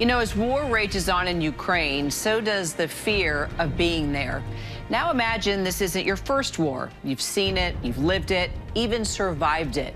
You know, as war rages on in Ukraine, so does the fear of being there. Now imagine this isn't your first war. You've seen it, you've lived it, even survived it.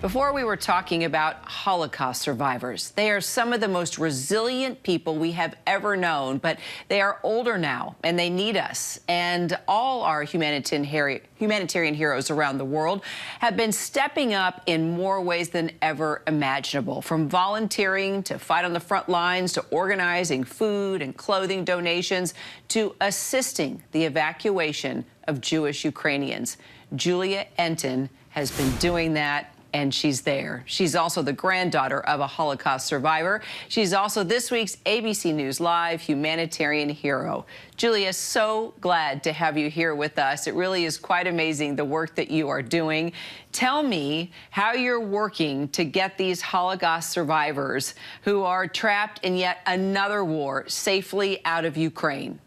Before we were talking about Holocaust survivors. They are some of the most resilient people we have ever known, but they are older now and they need us. And all our humanitarian heroes around the world have been stepping up in more ways than ever imaginable, from volunteering to fight on the front lines, to organizing food and clothing donations, to assisting the evacuation of Jewish Ukrainians. Julia Entin has been doing that, and she's there. She's also the granddaughter of a Holocaust survivor. She's also this week's ABC News Live Humanitarian Hero. Julia, so glad to have you here with us. It really is quite amazing, the work that you are doing. Tell me how you're working to get these Holocaust survivors who are trapped in yet another war safely out of Ukraine.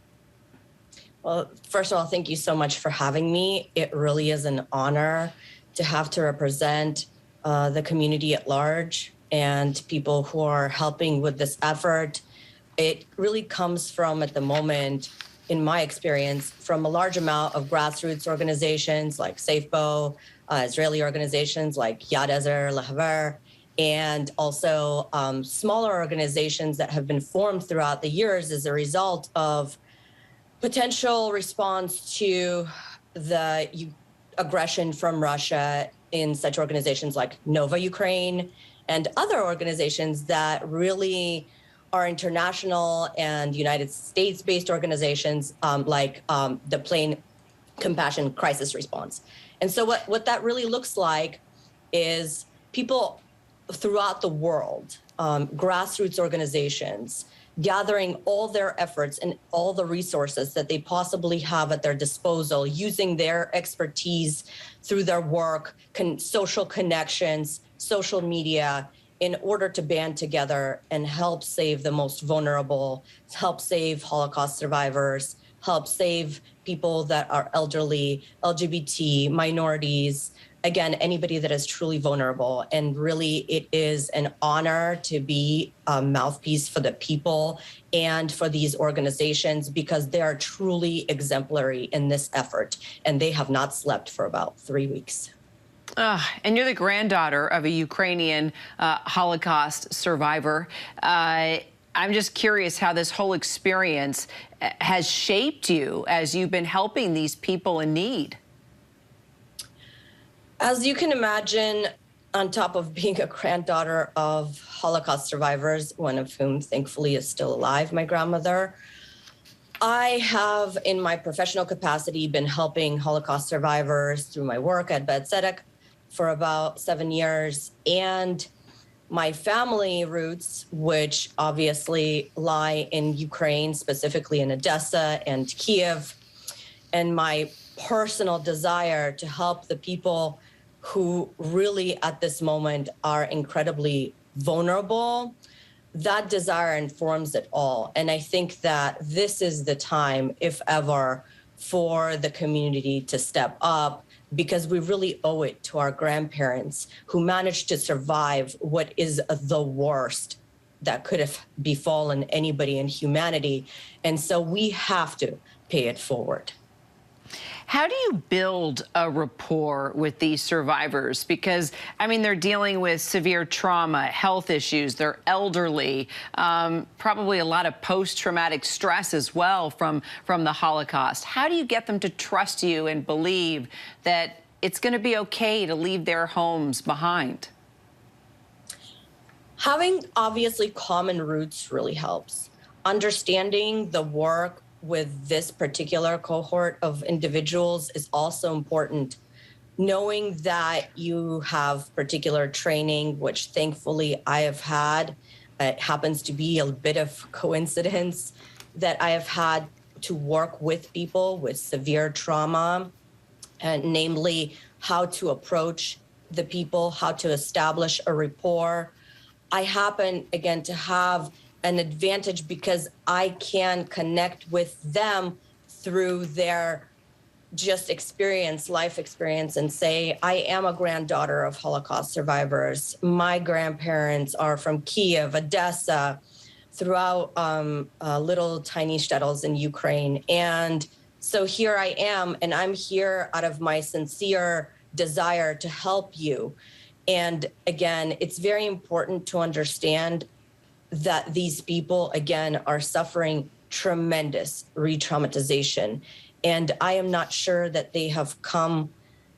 Well, first of all, thank you so much for having me. It really is an honor to have to represent the community at large and people who are helping with this effort. It really comes from, at the moment, in my experience, from a large amount of grassroots organizations like Safebo, Israeli organizations like Yad Ezer, Lehaver, and also smaller organizations that have been formed throughout the years as a result of potential response to the aggression from Russia, in such organizations like Nova Ukraine and other organizations that really are international and United States-based organizations like the Plain Compassion Crisis Response. And so what that really looks like is people throughout the world, grassroots organizations, gathering all their efforts and all the resources that they possibly have at their disposal, using their expertise through their work, social connections, social media, in order to band together and help save the most vulnerable, help save Holocaust survivors, help save people that are elderly, LGBT, minorities, again, anybody that is truly vulnerable. And really, it is an honor to be a mouthpiece for the people and for these organizations, because they are truly exemplary in this effort, and they have not slept for about 3 weeks. And you're the granddaughter of a Ukrainian Holocaust survivor. I'm just curious how this whole experience has shaped you as you've been helping these people in need. As you can imagine, on top of being a granddaughter of Holocaust survivors, one of whom thankfully is still alive, my grandmother, I have, in my professional capacity, been helping Holocaust survivors through my work at Tzedek for about 7 years. And my family roots, which obviously lie in Ukraine, specifically in Odessa and Kiev, and my personal desire to help the people who really at this moment are incredibly vulnerable, that desire informs it all. And I think that this is the time, if ever, for the community to step up, because we really owe it to our grandparents who managed to survive what is the worst that could have befallen anybody in humanity. And so we have to pay it forward. How do you build a rapport with these survivors? Because, I mean, they're dealing with severe trauma, health issues, they're elderly, probably a lot of post-traumatic stress as well from the Holocaust. How do you get them to trust you and believe that it's going to be okay to leave their homes behind? Having obviously common roots really helps. Understanding the work with this particular cohort of individuals is also important. Knowing that you have particular training, which thankfully I have had, it happens to be a bit of coincidence that I have had to work with people with severe trauma, and namely how to approach the people, how to establish a rapport. I happen, again, to have an advantage because I can connect with them through their just experience, life experience, and say, I am a granddaughter of Holocaust survivors. My grandparents are from Kiev, Odessa, throughout little tiny shtetls in Ukraine. And so here I am, and I'm here out of my sincere desire to help you. And again, it's very important to understand that these people, again, are suffering tremendous re-traumatization. And I am not sure that they have come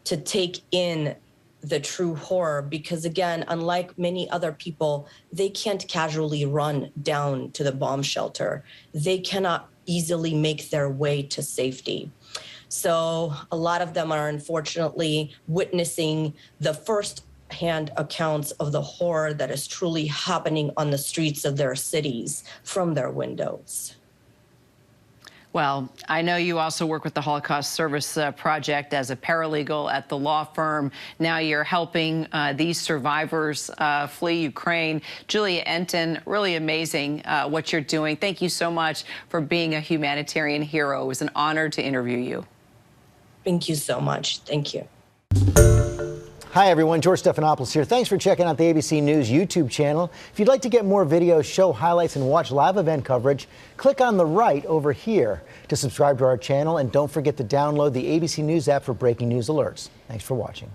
to take in the true horror, because again, unlike many other people, they can't casually run down to the bomb shelter. They cannot easily make their way to safety. So a lot of them are unfortunately witnessing the first-hand accounts of the horror that is truly happening on the streets of their cities from their windows. Well, I know you also work with the Holocaust Service Project as a paralegal at the law firm. Now you're helping these survivors flee Ukraine. Julia Entin, really amazing what you're doing. Thank you so much for being a humanitarian hero. It was an honor to interview you. Thank you so much. Thank you. Hi, everyone. George Stephanopoulos here. Thanks for checking out the ABC News YouTube channel. If you'd like to get more videos, show highlights, and watch live event coverage, click on the right over here to subscribe to our channel. And don't forget to download the ABC News app for breaking news alerts. Thanks for watching.